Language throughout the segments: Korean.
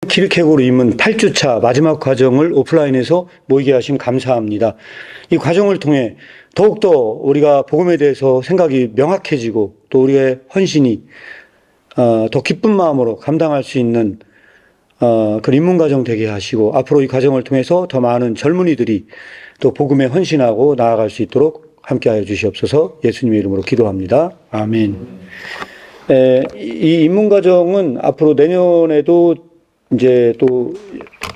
키르케고르 입문 8주차 마지막 과정을 오프라인에서 모이게 하심 감사합니다. 이 과정을 통해 더욱더 우리가 복음에 대해서 생각이 명확해지고 또 우리의 헌신이 더 기쁜 마음으로 감당할 수 있는 그 입문 과정 되게 하시고 앞으로 이 과정을 통해서 더 많은 젊은이들이 또 복음에 헌신하고 나아갈 수 있도록 함께하여 주시옵소서. 예수님의 이름으로 기도합니다. 아멘. 이 입문 과정은 앞으로 내년에도 이제 또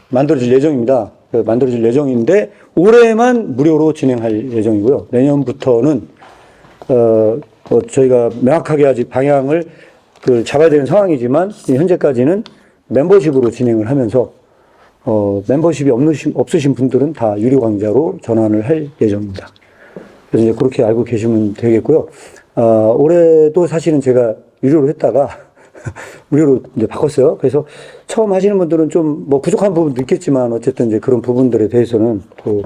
만들어질 예정입니다. 만들어질 예정인데 올해만 무료로 진행할 예정이고요. 내년부터는 저희가 명확하게 아직 방향을 잡아야 되는 상황이지만 현재까지는 멤버십으로 진행을 하면서 멤버십이 없으신 분들은 다 유료 강좌로 전환을 할 예정입니다. 그래서 이제 그렇게 알고 계시면 되겠고요. 올해도 사실은 제가 유료로 했다가 무료로 이제 바꿨어요. 그래서 처음 하시는 분들은 좀 뭐 부족한 부분도 있겠지만 어쨌든 이제 그런 부분들에 대해서는 또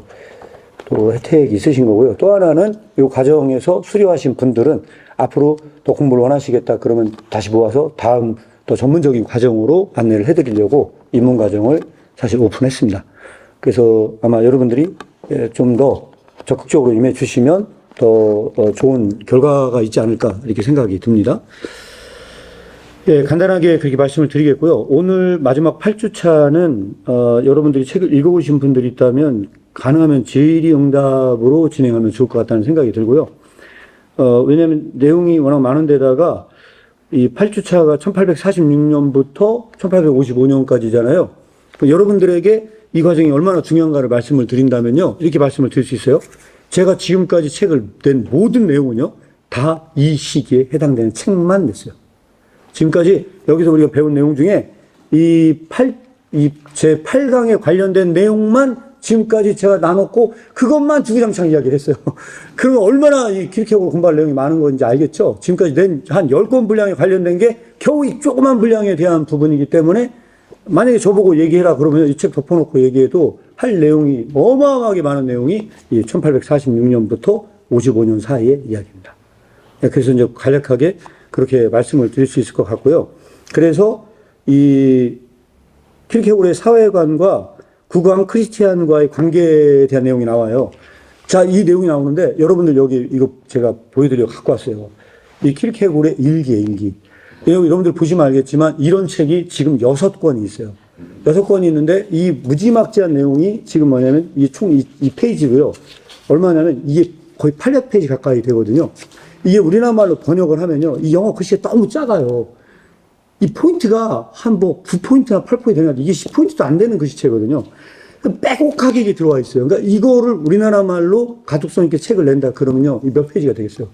혜택이 있으신 거고요. 또 하나는 이 과정에서 수료하신 분들은 앞으로 또 공부를 원하시겠다 그러면 다시 모아서 다음 또 전문적인 과정으로 안내를 해드리려고 입문 과정을 사실 오픈했습니다. 그래서 아마 여러분들이 좀 더 적극적으로 임해 주시면 더 좋은 결과가 있지 않을까 이렇게 생각이 듭니다. 예, 간단하게 그렇게 말씀을 드리겠고요. 오늘 마지막 8주차는, 여러분들이 책을 읽어보신 분들이 있다면, 가능하면 질의응답으로 진행하면 좋을 것 같다는 생각이 들고요. 왜냐면 내용이 워낙 많은데다가, 이 8주차가 1846년부터 1855년까지잖아요. 여러분들에게 이 과정이 얼마나 중요한가를 말씀을 드린다면요. 이렇게 말씀을 드릴 수 있어요. 제가 지금까지 책을 낸 모든 내용은요, 다 이 시기에 해당되는 책만 냈어요. 지금까지 여기서 우리가 배운 내용 중에 제 8강에 관련된 내용만 지금까지 제가 나눴고 그것만 주구장창 이야기를 했어요. 그러면 얼마나 이 키르케고르 공부할 내용이 많은 건지 알겠죠? 지금까지 낸 한 10권 분량에 관련된 게 겨우 이 조그만 분량에 대한 부분이기 때문에 만약에 저보고 얘기해라 그러면 이 책 덮어놓고 얘기해도 할 내용이 어마어마하게 많은 내용이 이 1846년부터 55년 사이의 이야기입니다. 그래서 이제 간략하게 그렇게 말씀을 드릴 수 있을 것 같고요. 그래서 이 키르케고르의 사회관과 국왕 크리스티안과의 관계에 대한 내용이 나와요. 자, 이 내용이 나오는데 여러분들 여기 이거 제가 보여드리려고 갖고 왔어요. 이 키르케고르의 일기예요, 일기. 여러분들 보시면 알겠지만 이런 책이 지금 6권이 있어요. 6권이 있는데 이 무지막지한 내용이 지금 뭐냐면 이 페이지고요. 얼마냐면 이게 거의 800페이지 가까이 되거든요. 이게 우리나라 말로 번역을 하면요. 이 영어 글씨가 너무 작아요. 이 포인트가 한 9포인트나 8포인트 되나 이게 10포인트도 안 되는 글씨체거든요. 빼곡하게 이게 들어와 있어요. 그러니까 이거를 우리나라 말로 가독성 있게 책을 낸다 그러면요. 이 몇 페이지가 되겠어요.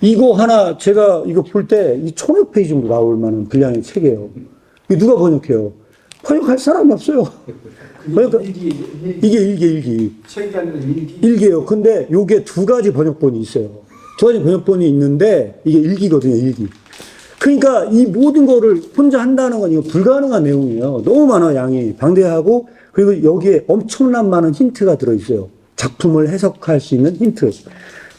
이거 하나 제가 이거 볼 때 이 1000여 페이지 정도 나올 만한 분량의 책이에요. 이거 누가 번역해요? 번역할 사람이 없어요. 이게 일기. 책이 아니라 일기? 일기예요. 근데 요게 2가지 번역본이 있어요. 2가지 번역본이 있는데 이게 일기거든요, 일기. 그러니까 이 모든 거를 혼자 한다는 건 이거 불가능한 내용이에요. 너무 많아, 양이. 방대하고, 그리고 여기에 엄청난 많은 힌트가 들어있어요. 작품을 해석할 수 있는 힌트.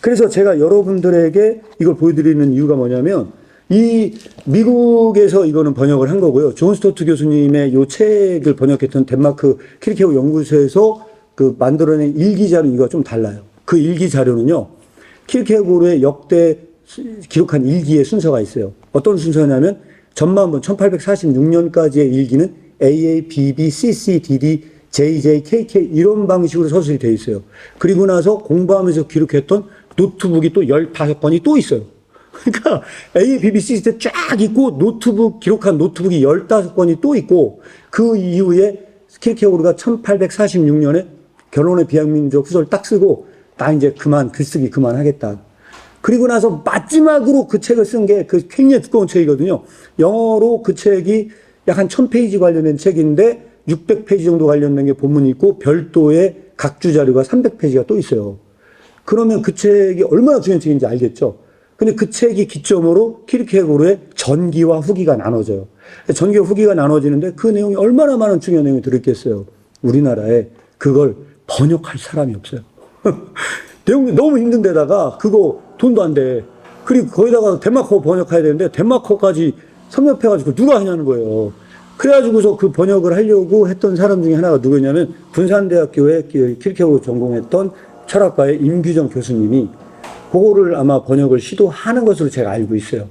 그래서 제가 여러분들에게 이걸 보여드리는 이유가 뭐냐면, 이 미국에서 이거는 번역을 한 거고요. 존 스토트 교수님의 요 책을 번역했던 덴마크 키르케고르 연구소에서 만들어낸 일기 자료 이거가 좀 달라요. 그 일기 자료는요, 키르케고르의 역대 기록한 일기의 순서가 있어요. 어떤 순서냐면 전반부 1846년까지의 일기는 AA, BB, CC, DD, JJ, KK 이런 방식으로 서술이 되어 있어요. 그리고 나서 공부하면서 기록했던 노트북이 또 15권이 또 있어요. 그러니까 AA, BB, CC 때 쫙 있고 기록한 노트북이 15권이 또 있고 그 이후에 키르케고르가 1846년에 결혼의 비약민족 후서를 딱 쓰고 나 이제 글쓰기 그만하겠다. 그리고 나서 마지막으로 그 책을 쓴 게 굉장히 두꺼운 책이거든요. 영어로 그 책이 약 한 1000페이지 관련된 책인데 600페이지 정도 관련된 게 본문이 있고 별도의 각주 자료가 300페이지가 또 있어요. 그러면 그 책이 얼마나 중요한 책인지 알겠죠? 근데 그 책이 기점으로 키르케고르의 전기와 후기가 나눠져요. 전기와 후기가 나눠지는데 그 내용이 얼마나 많은 중요한 내용이 들어있겠어요. 우리나라에 그걸 번역할 사람이 없어요. 내용이 너무 힘든데다가 그거 돈도 안 돼. 그리고 거기다가 덴마크어 번역해야 되는데 덴마크어까지 섭렵해가지고 누가 하냐는 거예요. 그래가지고서 그 번역을 하려고 했던 사람 중에 하나가 누구냐면 군산대학교에 킬케고르 전공했던 철학과의 임규정 교수님이 그거를 아마 번역을 시도하는 것으로 제가 알고 있어요.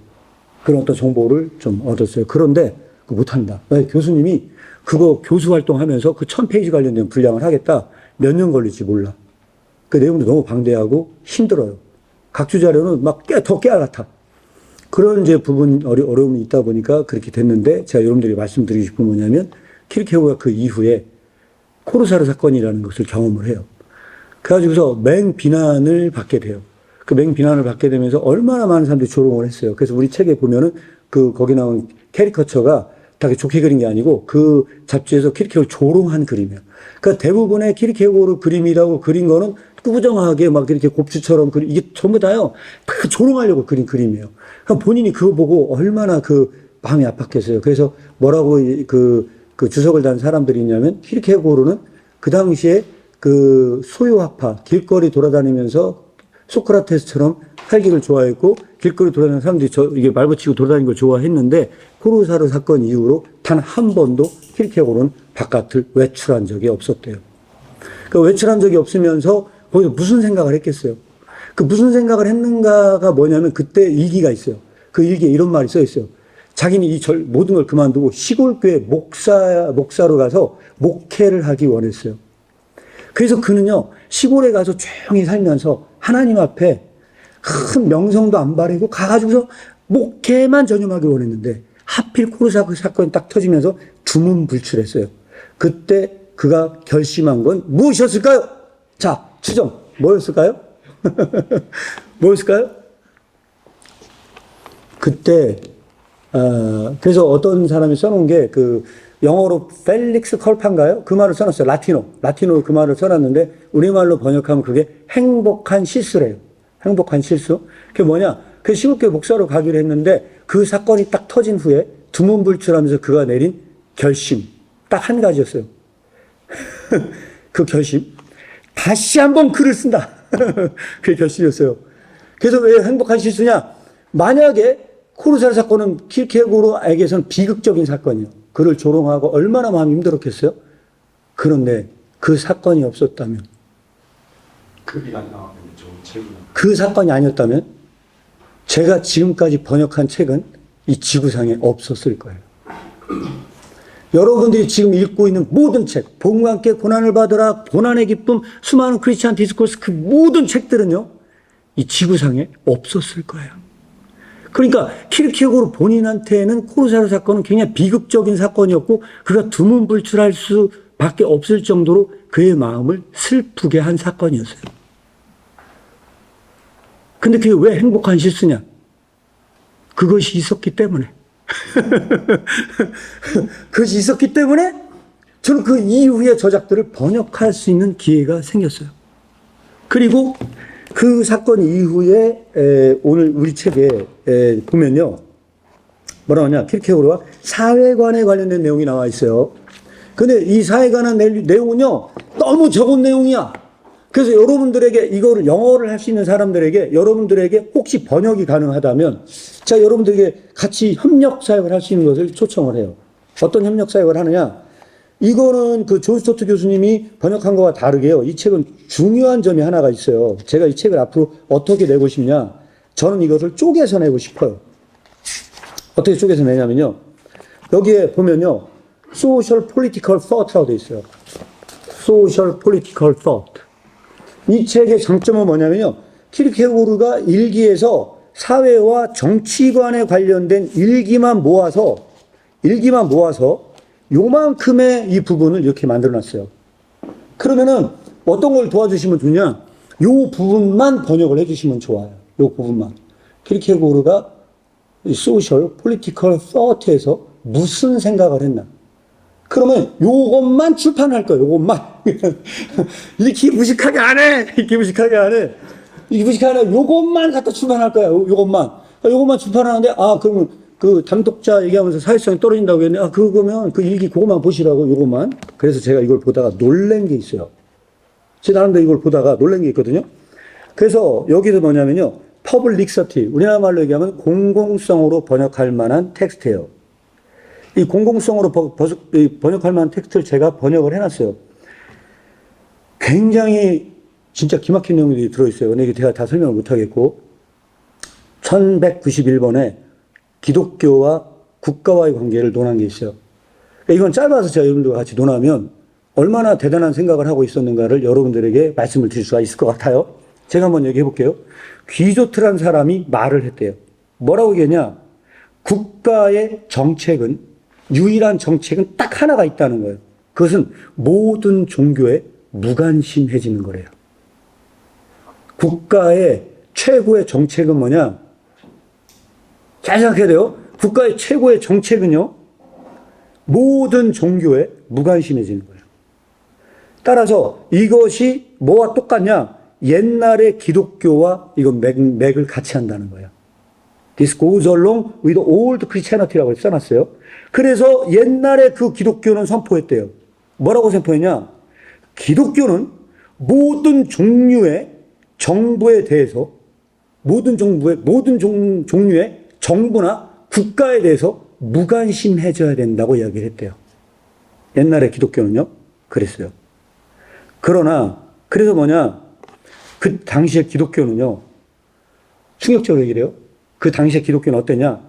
그런 어떤 정보를 좀 얻었어요. 그런데 그거 못한다. 왜? 교수님이 그거 교수 활동하면서 그 1000페이지 관련된 분량을 하겠다. 몇 년 걸릴지 몰라. 그 내용도 너무 방대하고 힘들어요. 각주 자료는 막 더 깨알 같아. 그런 이제 어려움이 있다 보니까 그렇게 됐는데, 제가 여러분들이 말씀드리고 싶은 건 뭐냐면, 킬케고르가 그 이후에 코르사르 사건이라는 것을 경험을 해요. 그래가지고서 맹비난을 받게 돼요. 그 맹비난을 받게 되면서 얼마나 많은 사람들이 조롱을 했어요. 그래서 우리 책에 보면은 거기 나온 캐리커처가 다 좋게 그린 게 아니고 그 잡지에서 킬케고르를 조롱한 그림이에요. 그러니까 대부분의 킬케고르 그림이라고 그린 거는 꾸부정하게 막 이렇게 곱추처럼 이게 전부 다요. 다 조롱하려고 그린 그림이에요. 그러니까 본인이 그거 보고 얼마나 그 마음이 아팠겠어요. 그래서 뭐라고 그 주석을 단 사람들이 있냐면, 킬케고르는 그 당시에 그 소유학파, 길거리 돌아다니면서 소크라테스처럼 살기를 좋아했고, 길거리 돌아다니는 사람들이 이게 말붙이고 돌아다니는 걸 좋아했는데, 코르사르 사건 이후로 단 한 번도 킬케고르는 바깥을 외출한 적이 없었대요. 그 외출한 적이 없으면서 거기서 무슨 생각을 했겠어요? 그 무슨 생각을 했는가가 뭐냐면, 그때 일기가 있어요. 그 일기에 이런 말이 써 있어요. 자기는 모든 걸 그만두고 시골교회 목사로 가서 목회를 하기 원했어요. 그래서 그는요, 시골에 가서 조용히 살면서 하나님 앞에 큰 명성도 안 바라고 가가지고서 목회만 전념하기 원했는데, 하필 코르사르 사건이 딱 터지면서 두문불출했어요. 그때 그가 결심한 건 무엇이었을까요? 자, 추정. 뭐였을까요? 뭐였을까요? 그때, 그래서 어떤 사람이 써놓은 게 영어로 펠릭스 컬파인가요? 그 말을 써놨어요. 라틴어로 그 말을 써놨는데, 우리말로 번역하면 그게 행복한 실수래요. 행복한 실수. 그게 뭐냐? 그 시골교회 목사로 가기로 했는데, 그 사건이 딱 터진 후에 두문불출하면서 그가 내린 결심. 딱 한 가지였어요. 그 결심. 다시 한번 글을 쓴다. 그게 결심이었어요. 그래서 왜 행복한 실수냐? 만약에 코르사르 사건은 킬케고르에게서는 비극적인 사건이에요. 그를 조롱하고 얼마나 마음이 힘들었겠어요? 그런데 그 사건이 없었다면, 그 사건이 아니었다면 제가 지금까지 번역한 책은 이 지구상에 없었을 거예요. 여러분들이 지금 읽고 있는 모든 책, 복음과 함께 고난을 받으라, 고난의 기쁨, 수많은 크리스찬 디스코스, 그 모든 책들은요, 이 지구상에 없었을 거예요. 그러니까 킬케고르 본인한테는 코르사르 사건은 굉장히 비극적인 사건이었고, 그가 두문불출할 수밖에 없을 정도로 그의 마음을 슬프게 한 사건이었어요. 근데 그게 왜 행복한 실수냐? 그것이 있었기 때문에. 그것이 있었기 때문에 저는 그 이후의 저작들을 번역할 수 있는 기회가 생겼어요. 그리고 그 사건 이후에 오늘 우리 책에 보면요, 뭐라고 하냐, 킬케고르와 사회관에 관련된 내용이 나와 있어요. 근데 이 사회관의 내용은요, 너무 적은 내용이야. 그래서 여러분들에게, 이거를 영어를 할 수 있는 사람들에게, 여러분들에게 혹시 번역이 가능하다면 제가 여러분들에게 같이 협력 사역을 할 수 있는 것을 초청을 해요. 어떤 협력 사역을 하느냐? 이거는 그 존 스토트 교수님이 번역한 거와 다르게요, 이 책은 중요한 점이 하나가 있어요. 제가 이 책을 앞으로 어떻게 내고 싶냐? 저는 이것을 쪼개서 내고 싶어요. 어떻게 쪼개서 내냐면요, 여기에 보면요, Social Political Thought라고 되어 있어요. Social Political Thought. 이 책의 장점은 뭐냐면요, 킬케고르가 일기에서 사회와 정치관에 관련된 일기만 모아서 요만큼의 이 부분을 이렇게 만들어놨어요. 그러면은 어떤 걸 도와주시면 좋냐? 요 부분만 번역을 해주시면 좋아요. 요 부분만. 킬케고르가 Social Political Thought에서 무슨 생각을 했나? 그러면 요것만 출판할 거예요. 요것만. 이렇게 무식하게 안 해. 이렇게 무식하게 안 해. 이렇게 무식하게 안 해. 요것만 갖다 출판할 거야. 요것만 출판하는데, 그러면 그 단독자 얘기하면서 사회성이 떨어진다고 했는데, 그거면 그 일기 그것만 보시라고, 요것만. 그래서 제가 이걸 보다가 놀란 게 있어요. 제 나름대로 이걸 보다가 놀란 게 있거든요. 그래서 여기서 뭐냐면요, 퍼블릭서티. 우리나라 말로 얘기하면 공공성으로 번역할 만한 텍스트예요. 이 공공성으로 번역할 만한 텍스트를 제가 번역을 해놨어요. 굉장히 진짜 기막힌 내용들이 들어있어요. 근데 이게 제가 다 설명을 못하겠고, 1191번에 기독교와 국가와의 관계를 논한 게 있어요. 이건 짧아서 제가 여러분들과 같이 논하면 얼마나 대단한 생각을 하고 있었는가를 여러분들에게 말씀을 드릴 수가 있을 것 같아요. 제가 한번 얘기해 볼게요. 귀조트란 사람이 말을 했대요. 뭐라고 얘기했냐? 국가의 정책은, 유일한 정책은 딱 하나가 있다는 거예요. 그것은 모든 종교에 무관심해지는 거래요. 국가의 최고의 정책은 뭐냐? 잘 생각해야 돼요. 국가의 최고의 정책은요, 모든 종교에 무관심해지는 거예요. 따라서 이것이 뭐와 똑같냐? 옛날의 기독교와 이건 맥을 같이 한다는 거예요. This goes along with old Christianity라고 써놨어요. 그래서 옛날에 그 기독교는 선포했대요. 뭐라고 선포했냐? 기독교는 모든 종류의 정부에 대해서, 모든 종류의 정부나 국가에 대해서 무관심해져야 된다고 이야기를 했대요. 옛날에 기독교는요, 그랬어요. 그래서 뭐냐, 그 당시에 기독교는요, 충격적으로 얘기를 해요. 그 당시에 기독교는 어땠냐?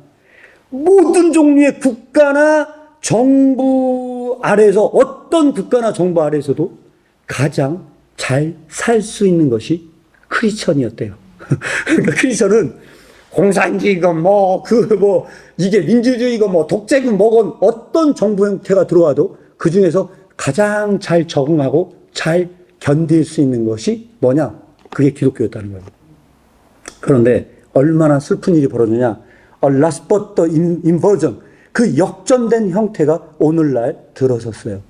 모든 종류의 국가나 정부 아래에서, 어떤 국가나 정부 아래에서도 가장 잘 살 수 있는 것이 크리스천이었대요. 그러니까 크리스천은 공산주의건 이게 민주주의건 독재건 뭐건 어떤 정부 형태가 들어와도 그 중에서 가장 잘 적응하고 잘 견딜 수 있는 것이 뭐냐? 그게 기독교였다는 거예요. 그런데 얼마나 슬픈 일이 벌어지냐? last but the inversion. 그 역전된 형태가 오늘날 들어섰어요.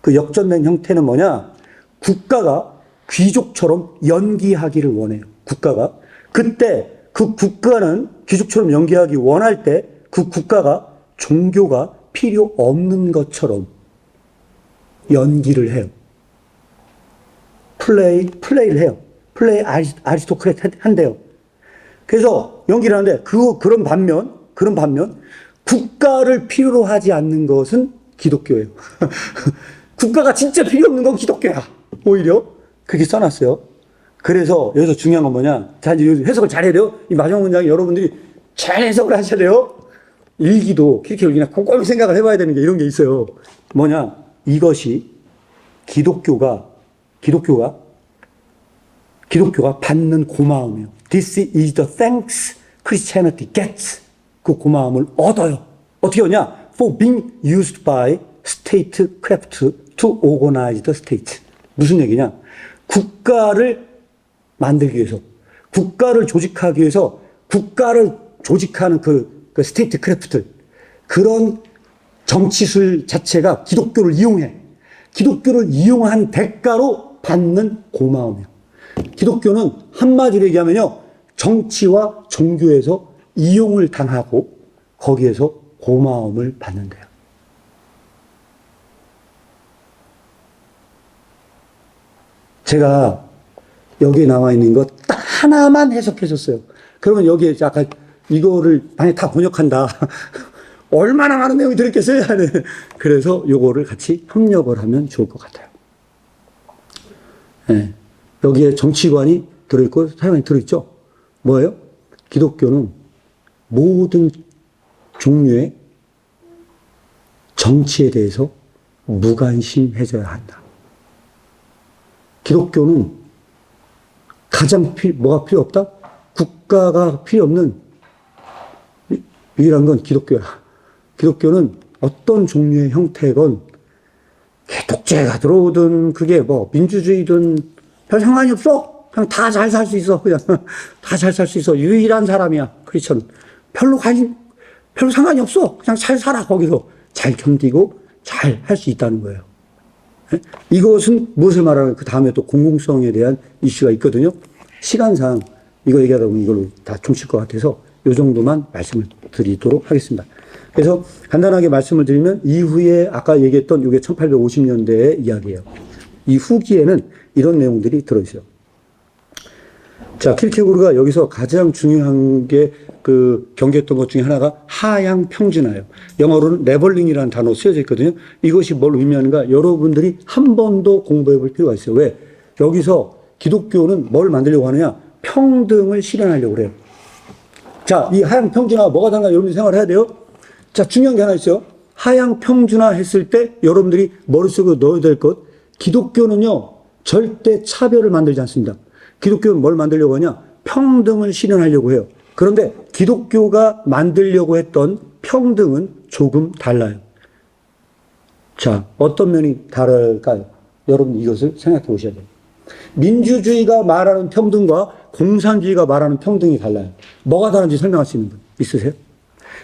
그 역전된 형태는 뭐냐? 국가가 귀족처럼 연기하기를 원해요. 국가가. 그때 그 국가는 귀족처럼 연기하기 원할 때 그 국가가 종교가 필요 없는 것처럼 연기를 해요. 플레이를 해요. 아리스토크레트 한대요. 그래서 연기를 하는데 그런 반면 국가를 필요로 하지 않는 것은 기독교예요. 국가가 진짜 필요 없는 건 기독교야. 오히려 그렇게 써놨어요. 그래서 여기서 중요한 건 뭐냐? 자, 이제 해석을 잘 해야 돼요. 이 마지막 문장에 여러분들이 잘 해석을 하셔야 돼요. 일기도 그렇게 읽기나 꼼꼼히 생각을 해봐야 되는 게 이런 게 있어요. 뭐냐? 이것이 기독교가 받는 고마움이에요. This is the thanks Christianity gets. 그 고마움을 얻어요. 어떻게 얻냐? For being used by statecraft to organize the state. 무슨 얘기냐? 국가를 만들기 위해서, 국가를 조직하기 위해서, 국가를 조직하는 그 스테이트크래프트, 그런 정치술 자체가 기독교를 이용해. 기독교를 이용한 대가로 받는 고마움이에요. 기독교는 한마디로 얘기하면요, 정치와 종교에서 이용을 당하고 거기에서 고마움을 받는데요. 제가 여기에 나와 있는 것 딱 하나만 해석해줬어요. 그러면 여기에 약간 이거를 만약에 다 번역한다. 얼마나 많은 내용이 들었겠어요? 그래서 요거를 같이 협력을 하면 좋을 것 같아요. 네. 여기에 정치관이 들어있고 사회관이 들어있죠? 뭐예요? 기독교는 모든 종류의 정치에 대해서 무관심해져야 한다. 기독교는 가장 뭐가 필요 없다? 국가가 필요 없는 유일한 건 기독교야. 기독교는 어떤 종류의 형태건 독재가 들어오든 그게 민주주의든 별 상관이 없어. 그냥 다 잘 살 수 있어. 그냥 다 잘 살 수 있어. 유일한 사람이야. 크리스천은. 별로 상관이 없어. 그냥 잘 살아. 거기서 잘 견디고 잘 할 수 있다는 거예요. 네? 이것은 무엇을 말하는, 그 다음에 또 공공성에 대한 이슈가 있거든요. 시간상 이거 얘기하다 보면 이걸로 다 종칠 것 같아서 이 정도만 말씀을 드리도록 하겠습니다. 그래서 간단하게 말씀을 드리면 이후에 아까 얘기했던 이게 1850년대의 이야기예요. 이 후기에는 이런 내용들이 들어있어요. 자, 킬케고르가 여기서 가장 중요한 게 그 경계했던 것 중에 하나가 하향 평준화예요. 영어로는 레벨링이라는 단어 쓰여져 있거든요. 이것이 뭘 의미하는가? 여러분들이 한 번 더 공부해 볼 필요가 있어요. 왜? 여기서 기독교는 뭘 만들려고 하느냐? 평등을 실현하려고 그래요. 자, 이 하향 평준화가 뭐가 다른가 여러분들이 생각을 해야 돼요. 자, 중요한 게 하나 있어요. 하향 평준화 했을 때 여러분들이 머릿속에 넣어야 될 것. 기독교는요, 절대 차별을 만들지 않습니다. 기독교는 뭘 만들려고 하냐? 평등을 실현하려고 해요. 그런데 기독교가 만들려고 했던 평등은 조금 달라요. 자, 어떤 면이 다를까요? 여러분 이것을 생각해 보셔야 돼요. 민주주의가 말하는 평등과 공산주의가 말하는 평등이 달라요. 뭐가 다른지 설명할 수 있는 분 있으세요?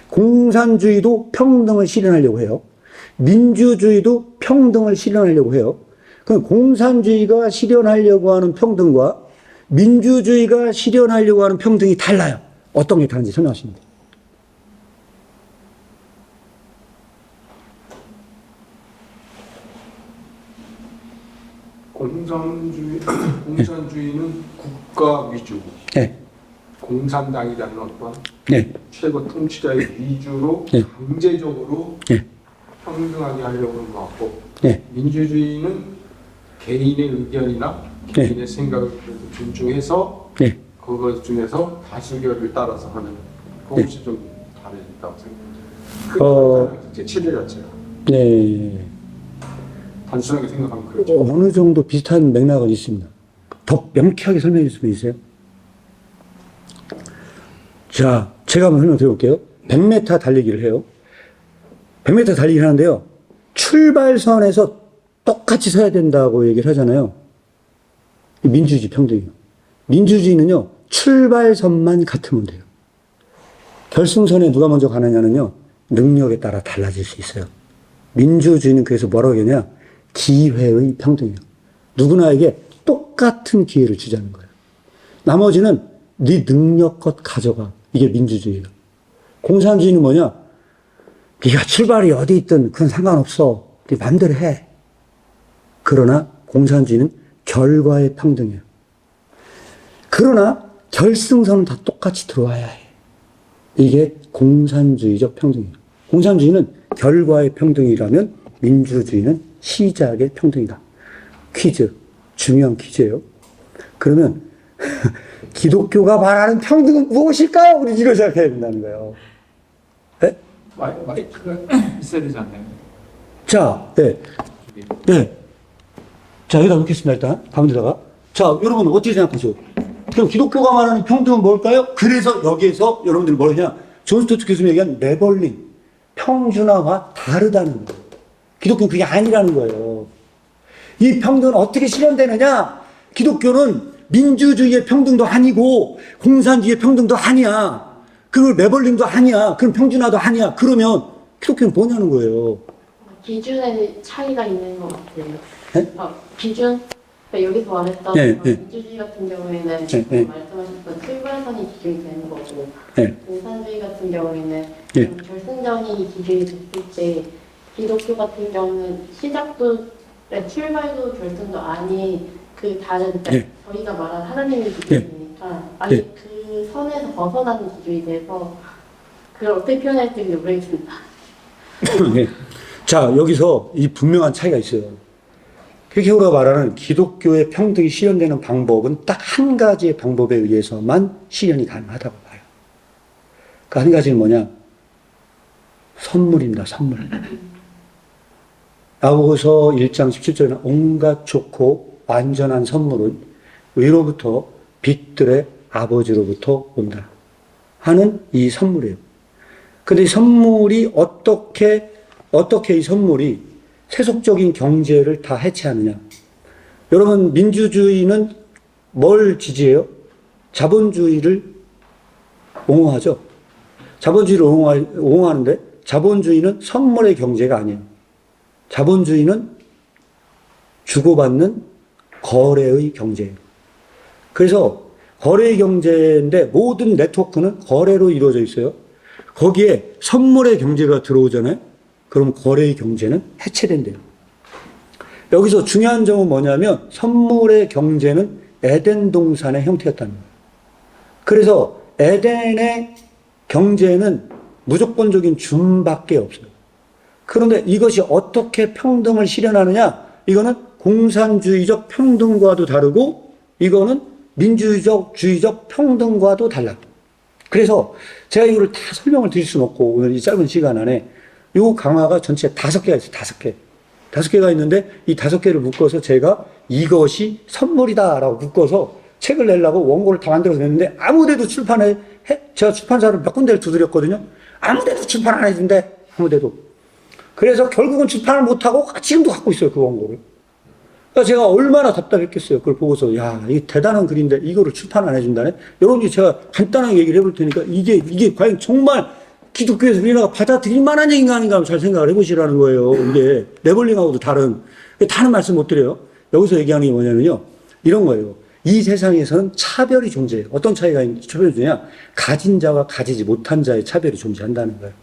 공산주의도 평등을 실현하려고 해요. 민주주의도 평등을 실현하려고 해요. 그럼 공산주의가 실현하려고 하는 평등과 민주주의가 실현하려고 하는 평등이 달라요. 어떤 게 다른지 설명하십니다. 공산주의는 국가 위주, 네. 공산당이라는 어떤 네. 최고 통치자의 위주로 네. 강제적으로 네. 평등하게 하려고 하는 것 같고, 네. 민주주의는 개인의 의견이나 개인의 네. 생각을 존중해서 네. 그것 중에서 다수결을 따라서 하는 그것이 좀 다르다고 생각합니다. 제 체제 자체가 네. 단순하게 생각하면 그렇죠. 어느 정도 비슷한 맥락은 있습니다. 더 명쾌하게 설명해 주실 수 있어요? 자, 제가 한번 설명 드려볼게요. 100m 달리기를 해요. 100m 달리기를 하는데요. 출발선에서 똑같이 서야 된다고 얘기를 하잖아요. 민주주의 평등이에요. 민주주의는요, 출발선만 같으면 돼요. 결승선에 누가 먼저 가느냐는요, 능력에 따라 달라질 수 있어요. 민주주의는 그래서 뭐라고 하냐? 기회의 평등이에요. 누구나에게 똑같은 기회를 주자는 거예요. 나머지는 네 능력껏 가져가. 이게 민주주의예요. 공산주의는 뭐냐? 네가 출발이 어디 있든 그건 상관없어. 네 맘대로 해. 그러나 공산주의는 결과의 평등이에요. 그러나 결승선은 다 똑같이 들어와야 해. 이게 공산주의적 평등이에요. 공산주의는 결과의 평등이라면 민주주의는 시작의 평등이다. 퀴즈. 중요한 퀴즈예요. 그러면 기독교가 말하는 평등은 무엇일까요? 우리 이걸 생각해야 된다는 거예요. 네? 마이크가 있어야 되지 않나요? 자, 네. 네. 자, 여기다 놓겠습니다, 일단. 가운데다가. 자, 여러분, 어떻게 생각하세요? 그럼 기독교가 말하는 평등은 뭘까요? 그래서 여기에서 여러분들이 뭘 하냐? 존 스토트 교수님이 얘기한 레벨링, 평준화가 다르다는 거예요. 기독교는 그게 아니라는 거예요. 이 평등은 어떻게 실현되느냐? 기독교는 민주주의의 평등도 아니고 공산주의의 평등도 아니야. 그리고 레벨링도 아니야. 그럼 평준화도 아니야. 그러면 기독교는 뭐냐는 거예요. 기준의 차이가 있는 것 같아요. 네? 기준? 그러니까 여기서 말했던 네, 네. 민주주의 같은 경우에는 네, 네. 말씀하셨던 출발선이 기준이 되는 거고 네. 공산주의 같은 경우에는 네. 결승전이 기준이 됐을 때 기독교 같은 경우는 시작도 출발도 결승도 아닌 그 다른 네. 저희가 말하는 하나님의 기준이니까 아예 네. 그 선에서 벗어나는 기준이 돼서 그걸 어떻게 표현할지 모르겠습니다. 네. 자, 여기서 이 분명한 차이가 있어요. 킬케고르가 말하는 기독교의 평등이 실현되는 방법은 딱 한 가지의 방법에 의해서만 실현이 가능하다고 봐요. 그 한 가지는 뭐냐? 선물입니다, 선물. 야고보서 1장 17절에는 온갖 좋고 완전한 선물은 위로부터 빛들의 아버지로부터 온다 하는 이 선물이에요. 근데 이 선물이 어떻게 이 선물이 세속적인 경제를 다 해체하느냐? 여러분, 민주주의는 뭘 지지해요? 자본주의를 옹호하죠. 자본주의를 옹호하는데 자본주의는 선물의 경제가 아니에요. 자본주의는 주고받는 거래의 경제예요. 그래서 거래의 경제인데 모든 네트워크는 거래로 이루어져 있어요. 거기에 선물의 경제가 들어오잖아요. 그럼 거래의 경제는 해체된대요. 여기서 중요한 점은 뭐냐면 선물의 경제는 에덴 동산의 형태였다는 거예요. 그래서 에덴의 경제는 무조건적인 줌밖에 없어요. 그런데 이것이 어떻게 평등을 실현하느냐? 이거는 공산주의적 평등과도 다르고 이거는 민주주의적 평등과도 달라. 그래서 제가 이거를 다 설명을 드릴 수는 없고 오늘 이 짧은 시간 안에 이 강화가 전체 5개가 있어요. 5개. 5개가 있는데 이 5개를 묶어서 제가 이것이 선물이다라고 묶어서 책을 내려고 원고를 다 만들어서 냈는데 아무데도 제가 출판사를 몇 군데를 두드렸거든요. 아무데도 출판 안 해준대. 아무데도. 그래서 결국은 출판을 못하고 지금도 갖고 있어요. 그 원고를. 그러니까 제가 얼마나 답답했겠어요. 그걸 보고서 야, 이게 대단한 글인데 이거를 출판 안 해준다네. 여러분들 제가 간단하게 얘기를 해볼 테니까 이게 과연 정말 기독교에서 우리나라가 받아들일 만한 얘기인가 아닌가 잘 생각을 해보시라는 거예요. 이게 레벨링하고도 다른 말씀 못 드려요. 여기서 얘기하는 게 뭐냐면요. 이런 거예요. 이 세상에서는 차별이 존재해요. 어떤 차별이 존재냐? 가진 자와 가지지 못한 자의 차별이 존재한다는 거예요.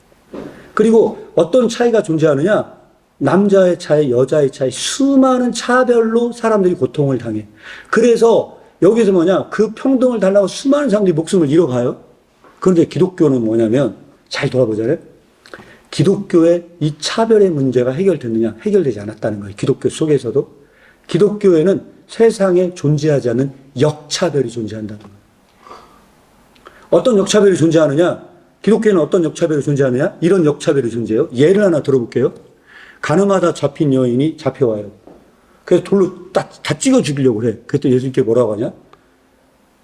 그리고 어떤 차이가 존재하느냐? 남자의 차이, 여자의 차이, 수많은 차별로 사람들이 고통을 당해. 그래서 여기서 그 평등을 달라고 수많은 사람들이 목숨을 잃어가요. 그런데 기독교는 뭐냐면, 잘 돌아보잖아요. 기독교의 이 차별의 문제가 해결됐느냐? 해결되지 않았다는 거예요. 기독교 속에서도. 기독교에는 세상에 존재하지 않는 역차별이 존재한다는 거예요. 어떤 역차별이 존재하느냐? 기독교에는 어떤 역차별이 존재하느냐? 이런 역차별이 존재해요. 예를 하나 들어볼게요. 가늠하다 잡힌 여인이 잡혀와요. 그래서 돌로 다 찍어 죽이려고 그래. 그때 예수님께 뭐라고 하냐?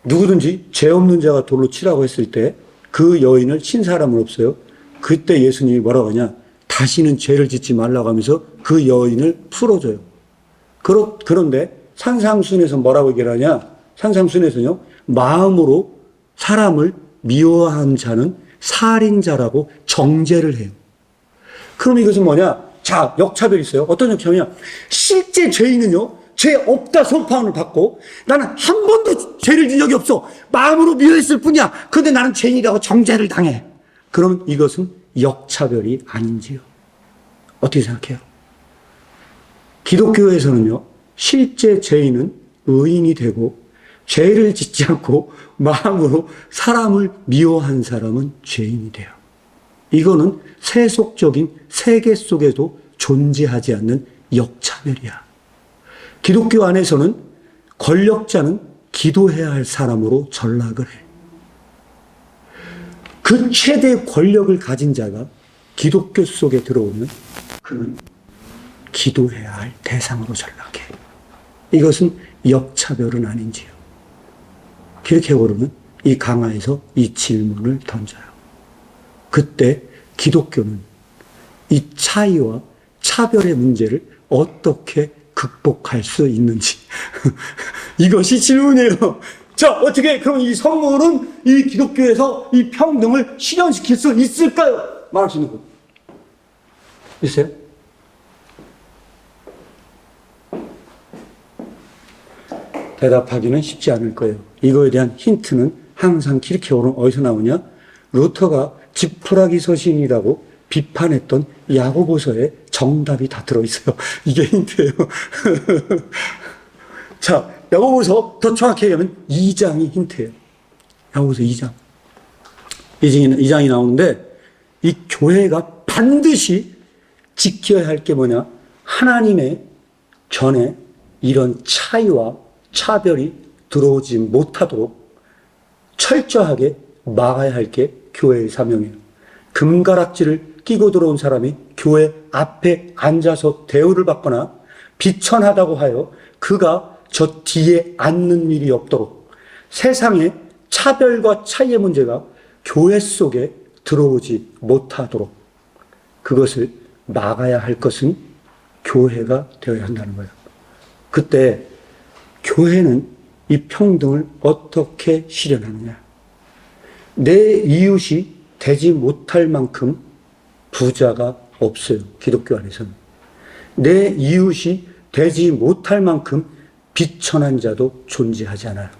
누구든지 죄 없는 자가 돌로 치라고 했을 때 그 여인을 친 사람은 없어요. 그때 예수님이 뭐라고 하냐? 다시는 죄를 짓지 말라고 하면서 그 여인을 풀어줘요. 그런데 산상순에서 뭐라고 얘기를 하냐? 산상순에서는요, 마음으로 사람을 미워한 자는 살인자라고 정죄를 해요. 그럼 이것은 뭐냐? 자, 역차별이 있어요. 어떤 역차별이냐? 실제 죄인은요, 죄 없다 선포함을 받고 나는 한 번도 죄를 진 적이 없어. 마음으로 미워했을 뿐이야. 그런데 나는 죄인이라고 정죄를 당해. 그럼 이것은 역차별이 아닌지요? 어떻게 생각해요? 기독교에서는요, 실제 죄인은 의인이 되고 죄를 짓지 않고 마음으로 사람을 미워한 사람은 죄인이 돼요. 이거는 세속적인 세계 속에도 존재하지 않는 역차별이야. 기독교 안에서는 권력자는 기도해야 할 사람으로 전락을 해. 그 최대 권력을 가진 자가 기독교 속에 들어오면 그는 기도해야 할 대상으로 전락해. 이것은 역차별은 아닌지요? 그렇게 고르면 이 강화에서 이 질문을 던져요. 그때 기독교는 이 차이와 차별의 문제를 어떻게 극복할 수 있는지 이것이 질문이에요. 자, 어떻게 그럼 이 선물은 이 기독교에서 이 평등을 실현시킬 수 있을까요? 말할 수 있는 거 있어요? 대답하기는 쉽지 않을 거예요. 이거에 대한 힌트는 항상 키르케고르는 어디서 나오냐? 루터가 지푸라기 서신이라고 비판했던 야고보서에 정답이 다 들어있어요. 이게 힌트예요. 자, 야고보서 더 정확히 얘기하면 2장이 힌트예요. 야고보서 2장. 2장이 나오는데 이 교회가 반드시 지켜야 할 게 뭐냐? 하나님의 전에 이런 차이와 차별이 들어오지 못하도록 철저하게 막아야 할 게 교회의 사명이에요. 금가락지를 끼고 들어온 사람이 교회 앞에 앉아서 대우를 받거나 비천하다고 하여 그가 저 뒤에 앉는 일이 없도록 세상의 차별과 차이의 문제가 교회 속에 들어오지 못하도록 그것을 막아야 할 것은 교회가 되어야 한다는 거예요. 그때 교회는 이 평등을 어떻게 실현하느냐? 내 이웃이 되지 못할 만큼 부자가 없어요. 기독교 안에서는. 내 이웃이 되지 못할 만큼 비천한 자도 존재하지 않아요.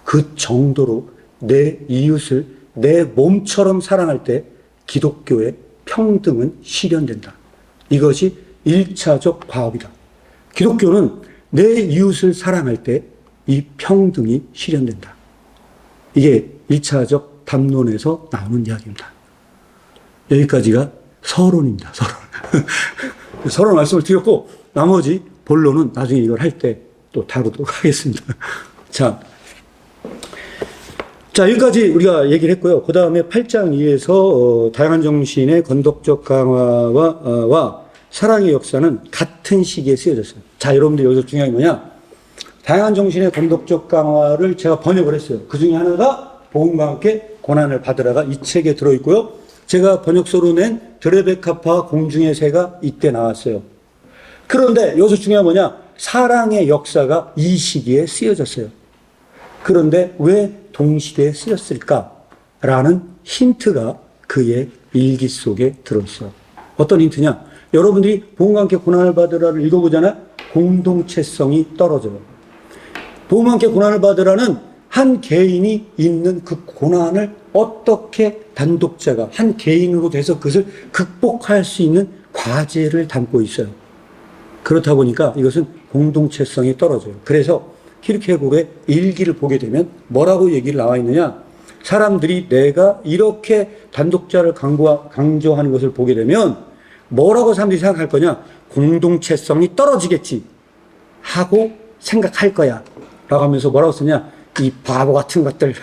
그 정도로 내 이웃을 내 몸처럼 사랑할 때 기독교의 평등은 실현된다. 이것이 1차적 과업이다. 기독교는 내 이웃을 사랑할 때 이 평등이 실현된다. 이게 1차적 담론에서 나오는 이야기입니다. 여기까지가 서론입니다. 서론. 서론 말씀을 드렸고 나머지 본론은 나중에 이걸 할 때 또 다루도록 하겠습니다. 자, 여기까지 우리가 얘기를 했고요. 그 다음에 8장 2에서 다양한 정신의 건덕적 강화와 사랑의 역사는 같은 시기에 쓰여졌어요. 자, 여러분들 여기서 중요한 게 뭐냐? 다양한 정신의 건덕적 강화를 제가 번역을 했어요. 그 중에 하나가 복음과 함께 고난을 받으라가 이 책에 들어있고요. 제가 번역서로 낸 드레베카파 공중의 새가 이때 나왔어요. 그런데 여기서 중요한 게 뭐냐? 사랑의 역사가 이 시기에 쓰여졌어요. 그런데 왜 동시대에 쓰였을까라는 힌트가 그의 일기 속에 들어있어요. 어떤 힌트냐? 여러분들이 복음과 함께 고난을 받으라를 읽어보잖아요. 공동체성이 떨어져요. 복음과 함께 고난을 받으라는 한 개인이 있는 그 고난을 어떻게 단독자가 한 개인으로 돼서 그것을 극복할 수 있는 과제를 담고 있어요. 그렇다 보니까 이것은 공동체성이 떨어져요. 그래서 키르케고르의 일기를 보게 되면 뭐라고 얘기를 나와 있느냐? 사람들이 내가 이렇게 단독자를 강조하는 것을 보게 되면 뭐라고 사람들이 생각할 거냐? 공동체성이 떨어지겠지 하고 생각할 거야 라고 하면서 뭐라고 쓰냐? 이 바보 같은 것들.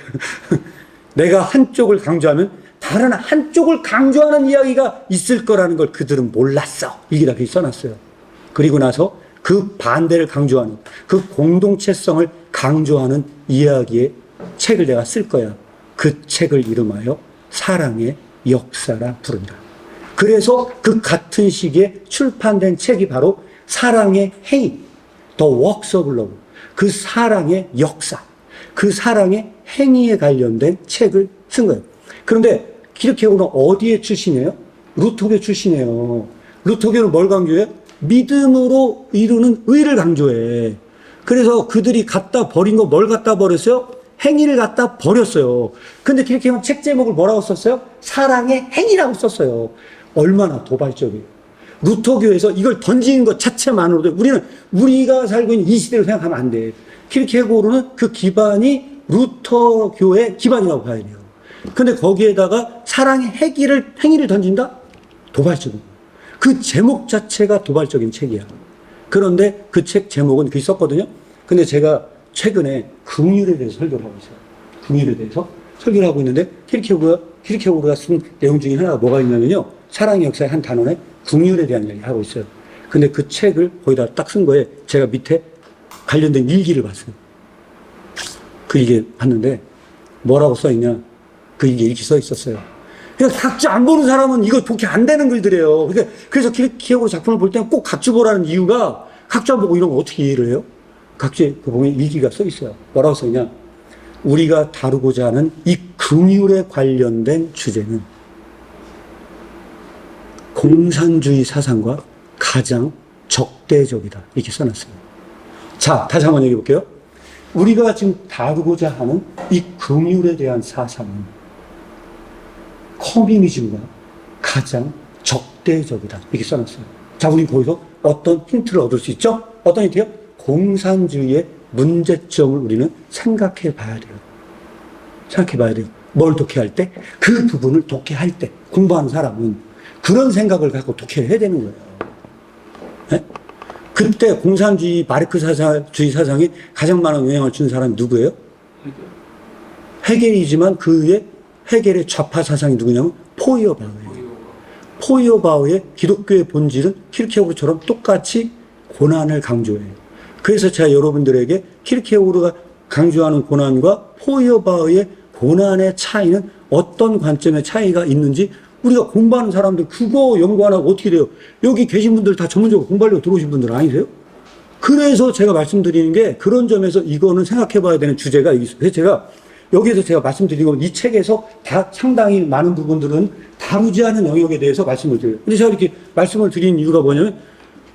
내가 한쪽을 강조하면 다른 한쪽을 강조하는 이야기가 있을 거라는 걸 그들은 몰랐어. 이게 다 그렇게 써놨어요. 그리고 나서 그 반대를 강조하는, 그 공동체성을 강조하는 이야기의 책을 내가 쓸 거야. 그 책을 이름하여 사랑의 역사라 부른다. 그래서 그 같은 시기에 출판된 책이 바로 사랑의 행위, The Works of Love, 그 사랑의 역사, 그 사랑의 행위에 관련된 책을 쓴 거예요. 그런데 키르케고르는 어디에 출신이에요? 루터교 출신이에요. 루터교는 뭘 강조해요? 믿음으로 이루는 의를 강조해. 그래서 그들이 갖다 버린 거 뭘 갖다 버렸어요? 행위를 갖다 버렸어요. 근데 키르케고르는 책 제목을 뭐라고 썼어요? 사랑의 행위라고 썼어요. 얼마나 도발적이에요. 루터교에서 이걸 던지는 것 자체만으로도 우리가 살고 있는 이 시대를 생각하면 안 돼. 키르케고르는 그 기반이 루터교의 기반이라고 봐야 돼요. 근데 거기에다가 사랑의 행위를 던진다? 도발적이에요. 그 제목 자체가 도발적인 책이야. 그런데 그 책 제목은 그게 썼거든요. 근데 제가 최근에 긍휼에 대해서 설교를 하고 있어요. 긍휼에 대해서 설교를 하고 있는데 키르케고르가 쓴 내용 중에 하나가 뭐가 있냐면요. 사랑의 역사의 한 단원에 긍휼에 대한 이야기를 하고 있어요. 근데 그 책을 거기다 딱 쓴 거에 제가 밑에 관련된 일기를 봤어요. 그 일기 봤는데 뭐라고 써있냐. 그 일기에 이렇게 써있었어요. 그러니까 각주 안 보는 사람은 이거 독해 안 되는 글들이에요. 그래서 키르케고르 작품을 볼 때는 꼭 각주 보라는 이유가 각주 안 보고 이런 거 어떻게 이해를 해요? 각주에 그 보면 일기가 써 있어요. 뭐라고 써 있냐? 우리가 다루고자 하는 이 긍휼에 관련된 주제는 공산주의 사상과 가장 적대적이다. 이렇게 써놨어요. 자, 다시 한번 얘기해 볼게요. 우리가 지금 다루고자 하는 이 긍휼에 대한 사상은 커뮤니즘과 가장 적대적이다. 이렇게 써놨어요. 자, 우리 거기서 어떤 힌트를 얻을 수 있죠? 어떤 힌트요? 공산주의의 문제점을 우리는 생각해 봐야 돼요. 생각해 봐야 돼요. 뭘 독해할 때? 그 부분을 독해할 때 공부하는 사람은 그런 생각을 갖고 독해를 해야 되는 거예요. 네? 그때 공산주의 마르크스주의 사상이 가장 많은 영향을 준 사람이 누구예요? 헤겔이지만 그 위에 헤겔의 좌파 사상이 누구냐면 포이어바흐예요. 포이어바흐의 기독교의 본질은 키르케고르처럼 똑같이 고난을 강조해요. 그래서 제가 여러분들에게 키르케고르가 강조하는 고난과 포이어바흐의 고난의 차이는 어떤 관점의 차이가 있는지 우리가 공부하는 사람들 그거 연구 안 하고 어떻게 돼요? 여기 계신 분들 다 전문적으로 공부하려고 들어오신 분들 아니세요? 그래서 제가 말씀드리는 게 그런 점에서 이거는 생각해 봐야 되는 주제가 있어요. 그래서 여기에서 제가 말씀드린 건 이 책에서 다 상당히 많은 부분들은 다루지 않은 영역에 대해서 말씀을 드려요. 근데 제가 이렇게 말씀을 드린 이유가 뭐냐면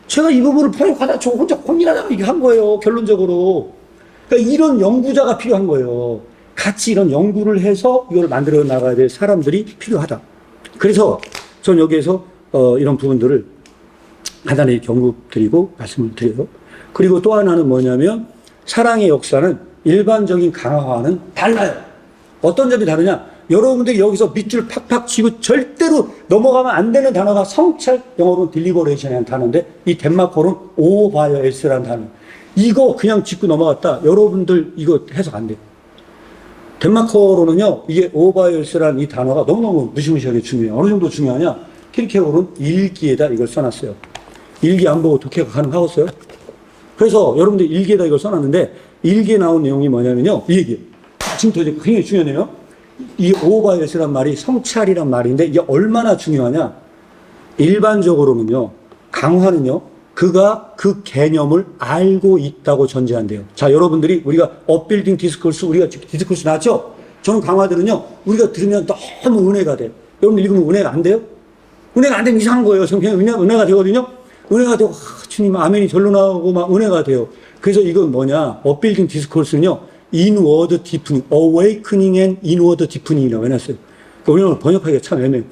제가 이 부분을 번역하다 저 혼자 고민하다가 이게 한 거예요. 결론적으로. 그러니까 이런 연구자가 필요한 거예요. 같이 이런 연구를 해서 이걸 만들어 나가야 될 사람들이 필요하다. 그래서 전 여기에서 이런 부분들을 간단히 언급드리고 말씀을 드려요. 그리고 또 하나는 뭐냐면 사랑의 역사는 일반적인 강화와는 달라요. 어떤 점이 다르냐? 여러분들이 여기서 밑줄 팍팍 치고 절대로 넘어가면 안 되는 단어가 성찰, 영어로는 딜리버레이션이라는 단어인데 이 덴마크어로는 오바이어스라는 단어. 이거 그냥 짚고 넘어갔다. 여러분들 이거 해석 안 돼요. 덴마크어로는요, 이게 오바이어스라는 이 단어가 너무너무 무시무시하게 중요해요. 어느 정도 중요하냐? 킬케고는 일기에다 이걸 써놨어요. 일기 안 보고 독해가 가능하겠어요? 그래서 여러분들 일기에다 이걸 써놨는데 일기에 나온 내용이 뭐냐면요, 이 얘기. 지금 더 굉장히 중요하네요. 이 오바이어스란 말이 성찰이란 말인데 이게 얼마나 중요하냐? 일반적으로는요, 강화는요, 그가 그 개념을 알고 있다고 전제한대요. 자, 여러분들이 우리가 업빌딩 디스코스, 우리가 디스코스 나왔죠? 저는 강화들은요, 우리가 들으면 너무 은혜가 돼. 여러분들 읽으면 은혜가 안 돼요? 은혜가 안 되면 이상한 거예요. 저는 그냥 은혜가 되거든요? 은혜가 되고, 주님, 아멘이 절로 나오고 막 은혜가 돼요. 그래서 이건 뭐냐? 업빌딩 디스코스는요, 인워드 디프닝, awakening and inward deepening이라고 해놨어요. 우리는 번역하기가 참 애매해요.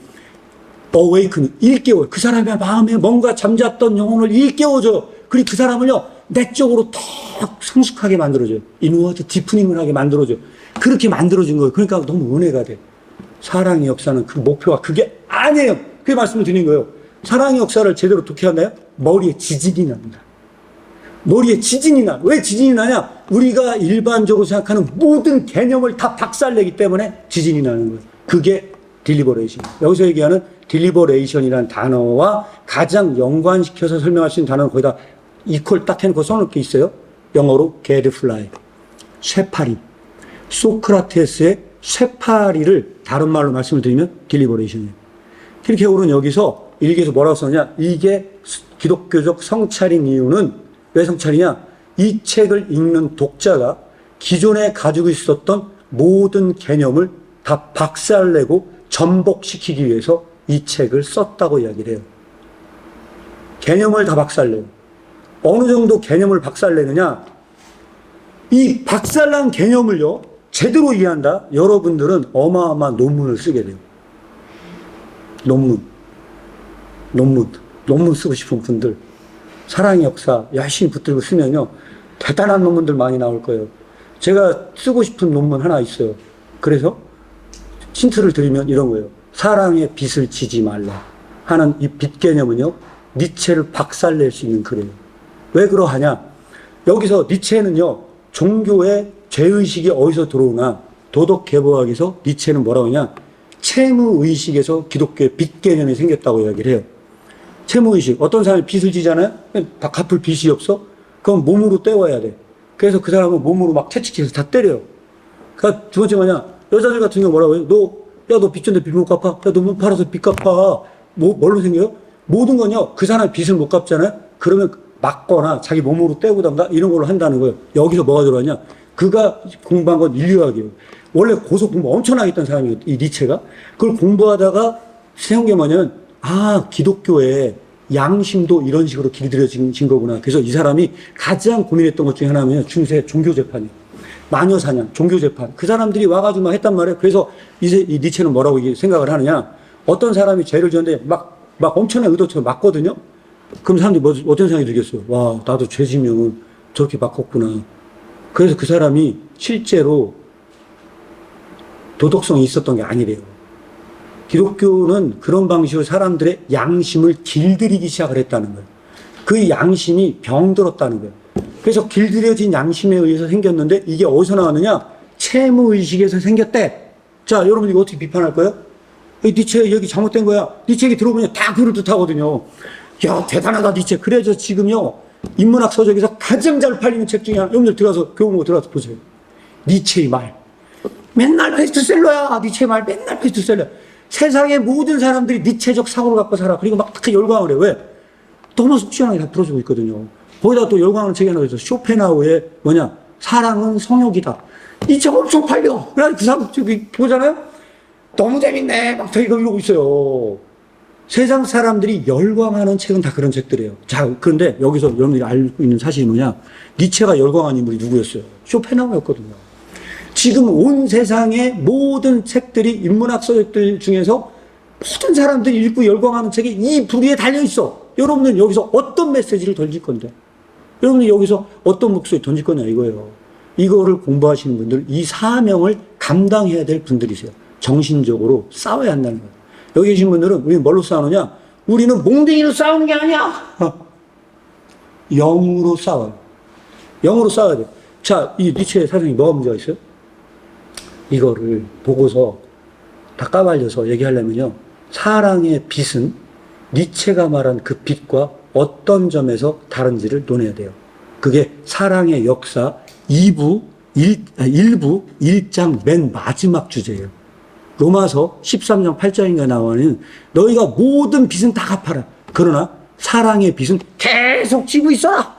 awakening, 일깨워요. 그 사람의 마음에 뭔가 잠잤던 영혼을 일깨워줘요. 그리고 그 사람을요, 내적으로 더 성숙하게 만들어줘요. inward deepening을 하게 만들어줘요. 그렇게 만들어진 거예요. 그러니까 너무 은혜가 돼. 사랑의 역사는 그 목표가 그게 아니에요. 그게 말씀을 드린 거예요. 사랑의 역사를 제대로 독해한다요? 머리에 지진이 납니다. 머리에 지진이 나. 왜 지진이 나냐? 우리가 일반적으로 생각하는 모든 개념을 다 박살내기 때문에 지진이 나는 거예요. 그게 딜리버레이션. 여기서 얘기하는 딜리버레이션이라는 단어와 가장 연관시켜서 설명할 수 있는 단어는 거기다 이퀄 딱 해놓고 써놓게 있어요. 영어로 게드플라이. 쇠파리. 소크라테스의 쇠파리를 다른 말로 말씀을 드리면 딜리버레이션이에요. 킬케고는 여기서 일기에서 뭐라고 썼냐? 이게 기독교적 성찰인 이유는 왜 성찰이냐? 이 책을 읽는 독자가 기존에 가지고 있었던 모든 개념을 다 박살내고 전복시키기 위해서 이 책을 썼다고 이야기를 해요. 개념을 다 박살내요. 어느 정도 개념을 박살내느냐? 이 박살난 개념을요, 제대로 이해한다? 여러분들은 어마어마한 논문을 쓰게 돼요. 논문 쓰고 싶은 분들. 사랑의 역사 열심히 붙들고 쓰면요, 대단한 논문들 많이 나올 거예요. 제가 쓰고 싶은 논문 하나 있어요. 그래서 힌트를 드리면 이런 거예요. 사랑의 빚을 지지 말라 하는 이 빚 개념은요, 니체를 박살낼 수 있는 글이에요. 왜 그러하냐? 여기서 니체는요, 종교의 죄의식이 어디서 들어오나 도덕 개보학에서 니체는 뭐라고 하냐? 채무의식에서 기독교의 빚 개념이 생겼다고 이야기를 해요. 채무의식. 어떤 사람이 빚을 지잖아요? 다 갚을 빚이 없어? 그럼 몸으로 때워야 돼. 그래서 그 사람은 몸으로 막 채찍질해서 다 때려요. 그러니까 두 번째 뭐냐? 여자들 같은 경우 뭐라고 해요? 너 빚 졌는데 빚 못 갚아? 야, 너 몸 팔아서 빚 갚아. 뭘로 생겨요? 모든 건요, 그 사람이 빚을 못 갚잖아요? 그러면 맞거나 자기 몸으로 때우던가 이런 걸로 한다는 거예요. 여기서 뭐가 들어왔냐? 그가 공부한 건 인류학이에요. 원래 고속 공부 엄청나게 했던 사람이에요, 이 니체가. 그걸 공부하다가 세운 게 뭐냐면, 기독교의 양심도 이런 식으로 길들여진 거구나. 그래서 이 사람이 가장 고민했던 것 중에 하나는 중세 종교재판이에요. 마녀사냥, 종교재판. 그 사람들이 와가지고 막 했단 말이에요. 그래서 이 니체는 뭐라고 생각을 하느냐. 어떤 사람이 죄를 지었는데 막 엄청난 의도처럼 맞거든요. 그럼 사람들이 어떤 생각이 들겠어요? 와, 나도 죄 지면 저렇게 맞겠구나. 그래서 그 사람이 실제로 도덕성이 있었던 게 아니래요. 기독교는 그런 방식으로 사람들의 양심을 길들이기 시작을 했다는 거예요. 그 양심이 병들었다는 거예요. 그래서 길들여진 양심에 의해서 생겼는데 이게 어디서 나왔느냐? 채무의식에서 생겼대. 자, 여러분 이거 어떻게 비판할 거예요? 니체 여기 잘못된 거야. 니체 얘기 들어보면 다 그를 뜻하거든요. 야, 대단하다 니체. 그래서 지금요, 인문학 서적에서 가장 잘 팔리는 책 중에 하나. 여러분들 들어가서 교보문고 들어가서 보세요. 니체의 말. 맨날 베스트셀러야. 니체의 말 맨날 베스트셀러야. 세상의 모든 사람들이 니체적 사고를 갖고 살아. 그리고 막 다 열광을 해. 왜? 너무 속 시원하게 다 풀어주고 있거든요. 거기다 또 열광하는 책이 하나 있어. 쇼펜하우의 사랑은 성욕이다. 이 책 엄청 팔려. 그래, 그 사람 저기 보잖아요? 너무 재밌네. 막 다 이러고 있어요. 세상 사람들이 열광하는 책은 다 그런 책들이에요. 자, 그런데 여기서 여러분들이 알고 있는 사실이 뭐냐? 니체가 열광한 인물이 누구였어요? 쇼펜하우였거든요. 지금 온 세상의 모든 책들이 인문학 서적들 중에서 모든 사람들이 읽고 열광하는 책이 이 부류에 달려있어. 여러분은 여기서 어떤 메시지를 던질 건데? 여러분들 여기서 어떤 목소리 던질 거냐 이거예요. 이거를 공부하시는 분들, 이 사명을 감당해야 될 분들이세요. 정신적으로 싸워야 한다는 거예요. 여기 계신 분들은 우리는 뭘로 싸우느냐? 우리는 몽둥이로 싸우는 게 아니야. 영으로 싸워요. 영으로 싸워야 돼요. 자, 이 니체의 사상이 뭐가 문제가 있어요? 이거를 보고서 다 까발려서 얘기하려면요. 사랑의 빛은 니체가 말한 그 빛과 어떤 점에서 다른지를 논해야 돼요. 그게 사랑의 역사 1부 1장 맨 마지막 주제예요. 로마서 13장 8절인가 나오는 너희가 모든 빚은 다 갚아라. 그러나 사랑의 빚은 계속 지고 있어라.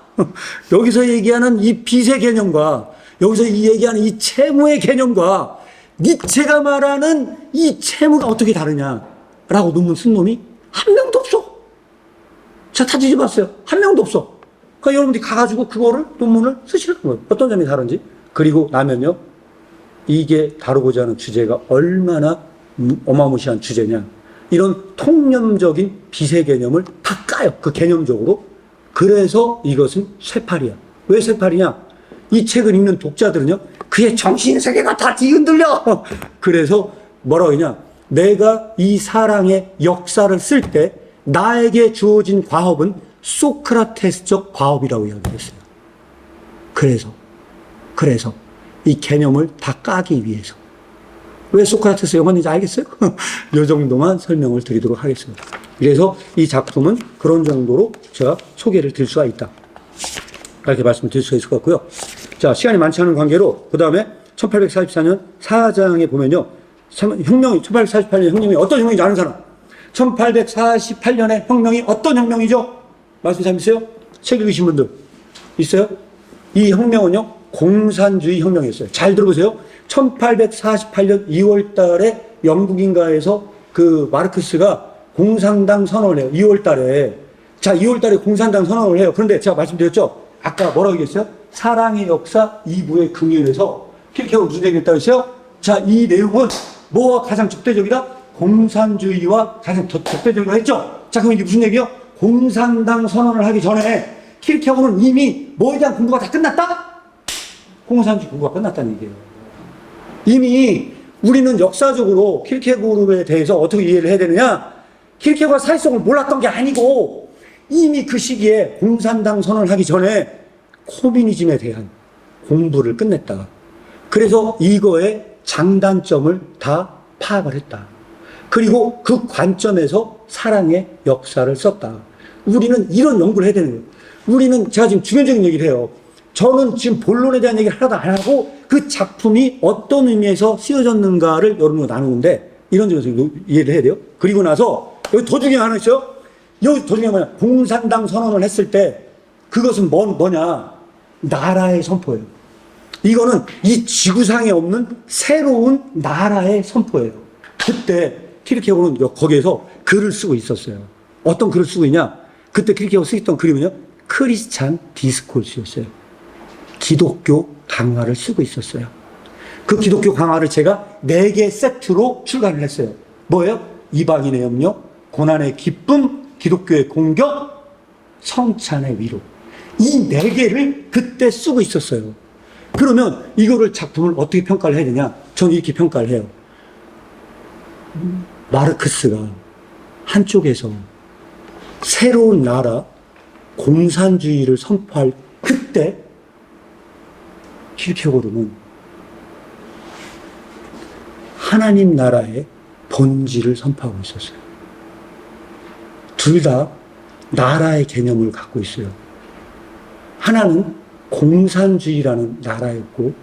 여기서 얘기하는 이 빚의 개념과 여기서 얘기하는 이 채무의 개념과 니체가 말하는 이 채무가 어떻게 다르냐라고 논문 쓴 놈이 한 명도 없어. 제가 다 뒤져봤어요. 한 명도 없어. 그러니까 여러분들이 가가지고 그거를 논문을 쓰시는 거예요. 어떤 점이 다른지. 그리고 나면요. 이게 다루고자 하는 주제가 얼마나 어마무시한 주제냐. 이런 통념적인 빚의 개념을 다 까요. 그 개념적으로. 그래서 이것은 쇠팔이야. 왜 쇠팔이냐? 이 책을 읽는 독자들은요. 그의 정신세계가 다 뒤흔들려. 그래서 뭐라고 하냐? 내가 이 사랑의 역사를 쓸 때 나에게 주어진 과업은 소크라테스적 과업이라고 이야기했어요. 그래서 이 개념을 다 까기 위해서. 왜 소크라테스 영화인지 알겠어요? 이 정도만 설명을 드리도록 하겠습니다. 그래서 이 작품은 그런 정도로 제가 소개를 드릴 수가 있다. 이렇게 말씀드릴 수가 있을 것 같고요. 자, 시간이 많지 않은 관계로 그 다음에 1844년 4장에 보면요. 1848년 혁명이 어떤 혁명인지 아는 사람? 1848년의 혁명이 어떤 혁명이죠? 말씀 잘 믿으세요? 책 읽으신 분들 있어요? 이 혁명은요, 공산주의 혁명이었어요. 잘 들어보세요. 1848년 2월 달에 영국인가에서 그 마르크스가 공산당 선언을 해요. 2월 달에. 자, 2월 달에 공산당 선언을 해요. 그런데 제가 말씀드렸죠? 아까 뭐라고 얘기했어요? 사랑의 역사 2부의 금연에서 킬케어가 무슨 얘기를 했어요? 자, 이 내용은 뭐와 가장 적대적이다? 공산주의와 가장 적대적이라고 했죠? 자, 그럼 이게 무슨 얘기예요? 공산당 선언을 하기 전에 킬케어는 이미 뭐에 대한 공부가 다 끝났다? 공산주의 공부가 끝났다는 얘기예요. 이미 우리는 역사적으로 킬케고르에 대해서 어떻게 이해를 해야 되느냐? 킬케고르가 사회성을 몰랐던 게 아니고 이미 그 시기에 공산당 선언을 하기 전에 코미니즘에 대한 공부를 끝냈다. 그래서 이거의 장단점을 다 파악을 했다. 그리고 그 관점에서 사랑의 역사를 썼다. 우리는 이런 연구를 해야 되는 거예요. 우리는 제가 지금 주변적인 얘기를 해요. 저는 지금 본론에 대한 얘기를 하나도 안 하고 그 작품이 어떤 의미에서 쓰여졌는가를 여러분과 나누는데 이런 점에서 이해를 해야 돼요. 그리고 나서 여기 더 중요한 하나 있어요. 여기 더 중요한 뭐냐. 공산당 선언을 했을 때 그것은 뭐냐. 나라의 선포예요. 이거는 이 지구상에 없는 새로운 나라의 선포예요. 그때 킬케고르는 거기에서 글을 쓰고 있었어요. 어떤 글을 쓰고 있냐? 그때 킬케고르가 쓰던 글이면요. 크리스찬 디스코스였어요. 기독교 강화를 쓰고 있었어요. 그 기독교 강화를 제가 4개 세트로 출간을 했어요. 뭐예요? 이방인의 염려, 고난의 기쁨, 기독교의 공격, 성찬의 위로. 이 4개를 그때 쓰고 있었어요. 그러면 이거를 작품을 어떻게 평가를 해야 되냐? 저는 이렇게 평가를 해요. 마르크스가 한쪽에서 새로운 나라, 공산주의를 선포할 그때 킬케고르는 하나님 나라의 본질을 선포하고 있었어요. 둘 다 나라의 개념을 갖고 있어요. 하나는 공산주의라는 나라였고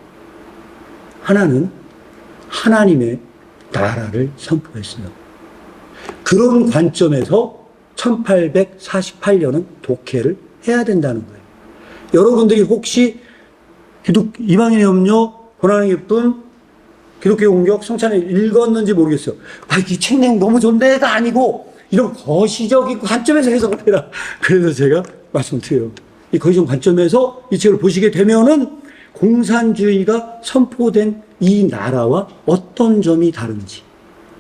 하나는 하나님의 나라를 선포했어요. 그런 관점에서 1848년은 독해를 해야 된다는 거예요. 여러분들이 혹시 이방인의 염려, 고난의 기쁨, 기독교의 공격, 성찬을 읽었는지 모르겠어요. 아, 이 책 내용 너무 좋은데가 아니고 이런 거시적인 관점에서 해석을 해라. 그래서 제가 말씀드려요. 이 거시적 관점에서 이 책을 보시게 되면은 공산주의가 선포된 이 나라와 어떤 점이 다른지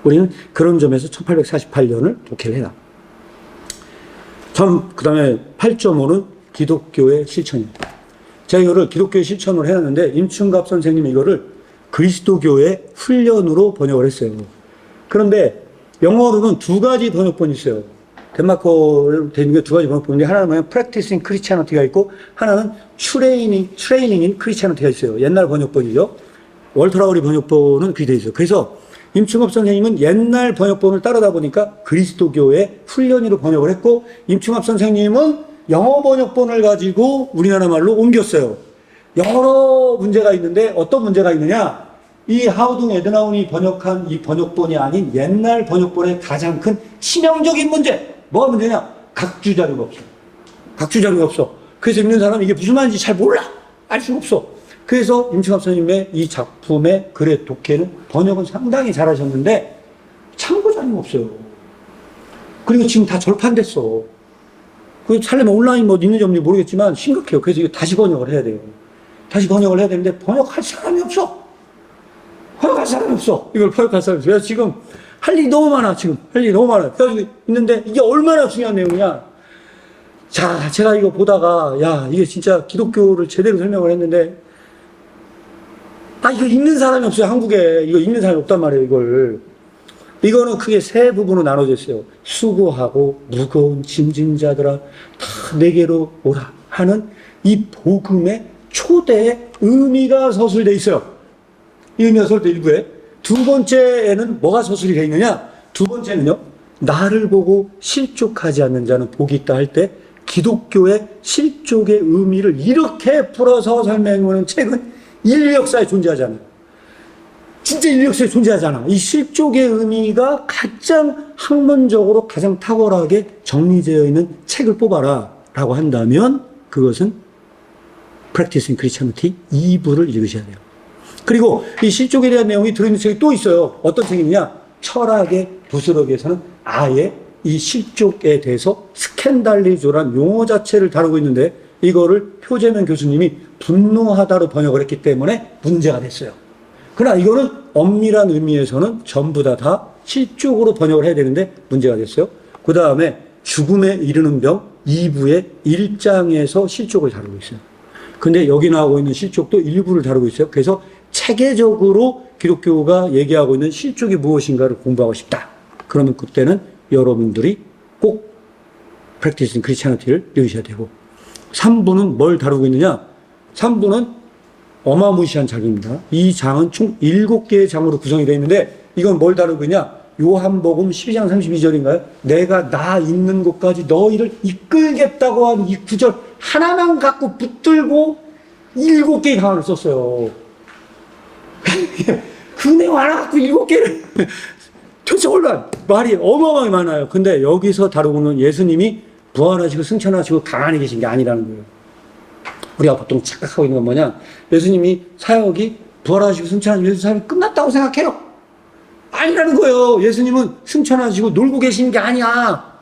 우리는 그런 점에서 1848년을 독해를 해라. 그 다음에 8.5는 기독교의 실천이에요. 제가 이거를 기독교의 실천으로 해놨는데 임충갑 선생님이 이거를 그리스도교의 훈련으로 번역을 했어요. 그런데 영어로는 두 가지 번역본이 있어요. 덴마크어로 되는 게 두 가지 번역본인데 하나는 뭐냐면 Practicing Christianity가 있고 하나는 Training in Christianity가 있어요. 옛날 번역본이죠. 월터 라우리 번역본은 그게 돼 있어요. 그래서 임충갑 선생님은 옛날 번역본을 따르다 보니까 그리스도교의 훈련으로 번역을 했고 임충갑 선생님은 영어 번역본을 가지고 우리나라 말로 옮겼어요. 여러 문제가 있는데 어떤 문제가 있느냐? 이 하우둥 에드나운이 번역한 이 번역본이 아닌 옛날 번역본의 가장 큰 치명적인 문제. 뭐가 문제냐? 각주 자료가 없어. 각주 자료가 없어. 그래서 읽는 사람이 이게 무슨 말인지 잘 몰라. 알 수가 없어. 그래서 임충갑 선생님의 이 작품의 글의 독해는 번역은 상당히 잘하셨는데 참고 자료가 없어요. 그리고 지금 다 절판됐어. 그 살려면 온라인 뭐 있는지 없는지 모르겠지만 심각해요. 그래서 이거 다시 번역을 해야 돼요. 다시 번역을 해야 되는데 번역할 사람이 없어. 번역할 사람이 없어. 이걸 번역할 사람이 없어. 그래서 지금 할 일이 너무 많아. 지금 할 일이 너무 많아. 그래서 있는데 이게 얼마나 중요한 내용이냐. 자, 제가 이거 보다가 야, 이게 진짜 기독교를 제대로 설명을 했는데 이거 읽는 사람이 없어요. 한국에 이거 읽는 사람이 없단 말이에요. 이거는 크게 세 부분으로 나눠져 있어요. 수고하고 무거운 짐진 자들아 다 내게로 오라 하는 이 복음의 초대의 의미가 서술되어 있어요. 이 의미가 서술되어 일부에. 두 번째에는 뭐가 서술이 되어 있느냐? 두 번째는요. 나를 보고 실족하지 않는 자는 복이 있다 할 때 기독교의 실족의 의미를 이렇게 풀어서 설명하는 책은 인류 역사에 존재하지 않아요. 진짜 인류 역사에 존재하지 않아. 이 실족의 의미가 가장 학문적으로 가장 탁월하게 정리되어 있는 책을 뽑아라 라고 한다면 그것은 Practicing Christianity 2부를 읽으셔야 돼요. 그리고 이 실족에 대한 내용이 들어있는 책이 또 있어요. 어떤 책이냐? 철학의 부스러기에서는 아예 이 실족에 대해서 스캔달리조란 용어 자체를 다루고 있는데 이거를 표재명 교수님이 분노하다로 번역을 했기 때문에 문제가 됐어요. 그러나 이거는 엄밀한 의미에서는 전부 다 실족으로 번역을 해야 되는데 문제가 됐어요. 그 다음에 죽음에 이르는 병 2부의 1장에서 실족을 다루고 있어요. 근데 여기 나오고 있는 실족도 일부를 다루고 있어요. 그래서 체계적으로 기독교가 얘기하고 있는 실족이 무엇인가를 공부하고 싶다. 그러면 그때는 여러분들이 꼭 Practicing Christianity를 읽으셔야 되고 3부는 뭘 다루고 있느냐? 3부는 어마무시한 장입니다. 이 장은 총 7개의 장으로 구성이 되어 있는데 이건 뭘 다루고 있냐? 요한복음 12장 32절인가요? 내가 나 있는 곳까지 너희를 이끌겠다고 한 이 구절 하나만 갖고 붙들고 7개의 강화를 썼어요. 그 내용 하나 갖고 7개를 도대체 얼마나 말이 어마어마하게 많아요. 근데 여기서 다루고는 예수님이 부활하시고 승천하시고 가만히 계신 게 아니라는 거예요. 우리가 보통 착각하고 있는 건 뭐냐? 예수님이 사역이 부활하시고 승천하시고 예수 사역이 끝났다고 생각해요. 아니라는 거예요. 예수님은 승천하시고 놀고 계시는 게 아니야.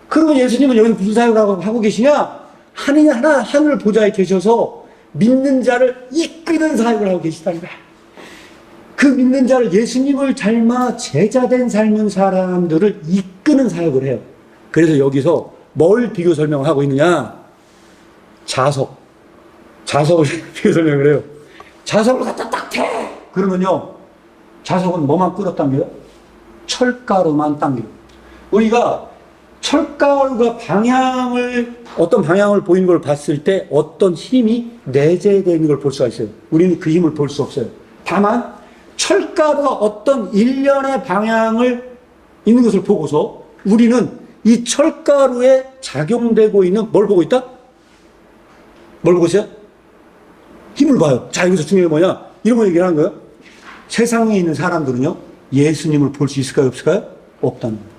그러면 예수님은 여기서 무슨 사역을 하고 계시냐? 하늘 보좌에 계셔서 믿는 자를 이끄는 사역을 하고 계시다는 거야. 그 믿는 자를 예수님을 닮아 제자된 삶은 사람들을 이끄는 사역을 해요. 그래서 여기서 뭘 비교 설명을 하고 있느냐? 자석을 비교 설명을 해요. 자석을 갖다 딱 대! 그러면요, 자석은 뭐만 끌어당겨요? 철가루만 당겨요. 우리가 철가루가 어떤 방향을 보이는 걸 봤을 때 어떤 힘이 내재되어 있는 걸 볼 수가 있어요. 우리는 그 힘을 볼 수 없어요. 다만, 철가루가 어떤 일련의 방향을 있는 것을 보고서 우리는 이 철가루에 작용되고 있는 뭘 보고 있다? 뭘 보고 있어요? 힘을 봐요. 자, 여기서 중요한 게 뭐냐? 이런 거 얘기를 하는 거예요. 세상에 있는 사람들은요, 예수님을 볼 수 있을까요? 없을까요? 없다는 거예요.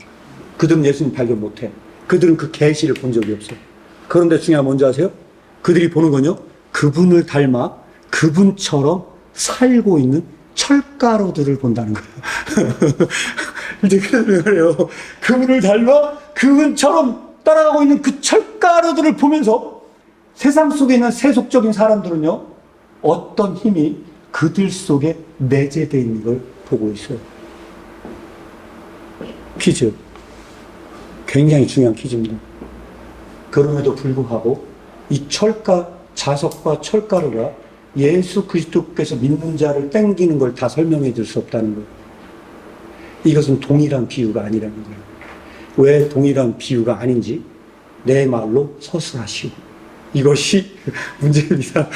그들은 예수님 발견 못 해. 그들은 그 계시를 본 적이 없어요. 그런데 중요한 건 뭔지 아세요? 그들이 보는 건요, 그분을 닮아 그분처럼 살고 있는 철가루들을 본다는 거예요. 이제 그래요. 그분을 닮아 그분처럼 따라가고 있는 그 철가루들을 보면서 세상 속에 있는 세속적인 사람들은요, 어떤 힘이 그들 속에 내재되어 있는 걸 보고 있어요. 퀴즈. 굉장히 중요한 퀴즈입니다. 그럼에도 불구하고 이 자석과 철가루가 예수 그리스도께서 믿는 자를 땡기는 걸 다 설명해 줄 수 없다는 거예요. 이것은 동일한 비유가 아니라는 거예요. 왜 동일한 비유가 아닌지 내 말로 서술하시오. 이것이 문제입니다.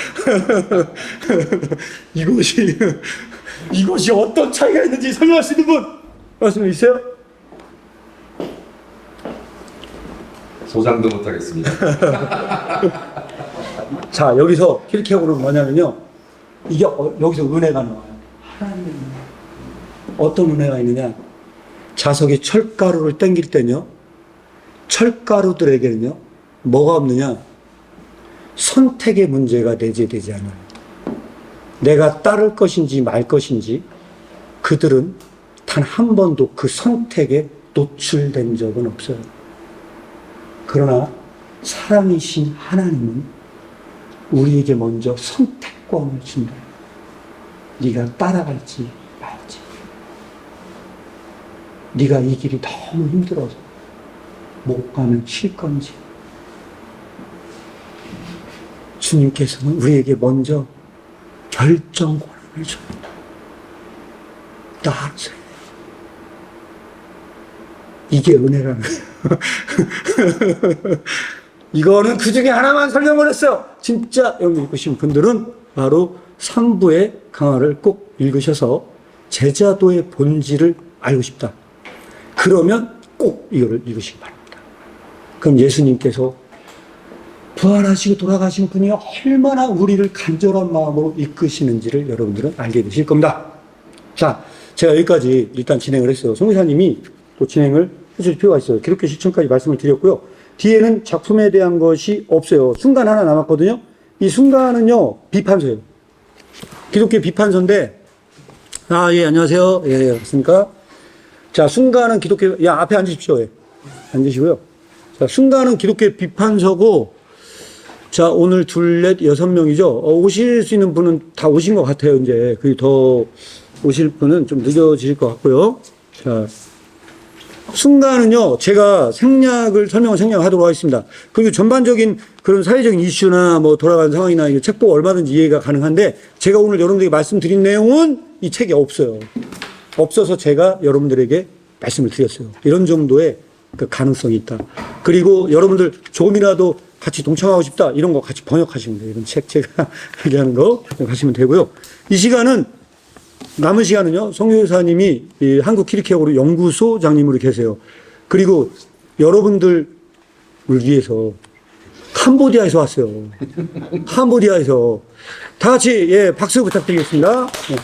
이것이 어떤 차이가 있는지 설명할 수 있는 분 말씀 있어요? 소장도 못하겠습니다. 자, 여기서 킬케고는 뭐냐면요. 이게 여기서 은혜가 나와요. 하나님의 은혜. 어떤 은혜가 있느냐. 자석이 철가루를 땡길 때는요. 철가루들에게는요. 뭐가 없느냐. 선택의 문제가 내재되지 않아요. 내가 따를 것인지 말 것인지 그들은 단 한 번도 그 선택에 노출된 적은 없어요. 그러나 사랑이신 하나님은 우리에게 먼저 선택권을 준다. 네가 따라갈지 말지. 네가 이 길이 너무 힘들어서 못 가면 쉴 건지. 주님께서는 우리에게 먼저 결정 권한을 줍니다. 따르세요. 이게 은혜라는 거예요. 이거는 그 중에 하나만 설명을 했어요. 진짜 여기 읽으신 분들은 바로 3부의 강화를 꼭 읽으셔서 제자도의 본질을 알고 싶다. 그러면 꼭 이거를 읽으시기 바랍니다. 그럼 예수님께서 부활하시고 돌아가신 분이 얼마나 우리를 간절한 마음으로 이끄시는지를 여러분들은 알게 되실 겁니다. 자, 제가 여기까지 일단 진행을 했어요. 송기사님이 또 진행을 해줄 필요가 있어요. 기독교 실천까지 말씀을 드렸고요. 뒤에는 작품에 대한 것이 없어요. 순간 하나 남았거든요. 이 순간은요, 비판서예요. 기독교 비판서인데, 예, 안녕하세요. 예, 맞습니까? 자, 순간은 기독교, 앞에 앉으십시오. 예. 앉으시고요. 자, 순간은 기독교 비판서고, 자, 오늘 둘, 넷, 6명이죠. 오실 수 있는 분은 다 오신 것 같아요, 이제. 더 오실 분은 좀 늦어질 것 같고요. 자, 순간은요, 제가 생략을 하도록 하겠습니다. 그리고 전반적인 그런 사회적인 이슈나 뭐 돌아가는 상황이나 이 책 보고 얼마든지 이해가 가능한데, 제가 오늘 여러분들에게 말씀드린 내용은 이 책에 없어요. 없어서 제가 여러분들에게 말씀을 드렸어요. 이런 정도의 그 가능성이 있다. 그리고 여러분들 조금이라도 같이 동참하고 싶다. 이런 거 같이 번역하시면 돼요. 이런 책 제가 얘기하는 거 가시면 되고요. 이 시간은 남은 시간은요, 성교사님이 한국 키리케고르 연구소장님으로 계세요. 그리고 여러분들을 위해서 캄보디아에서 왔어요. 캄보디아에서. 다 같이, 박수 부탁드리겠습니다. 네.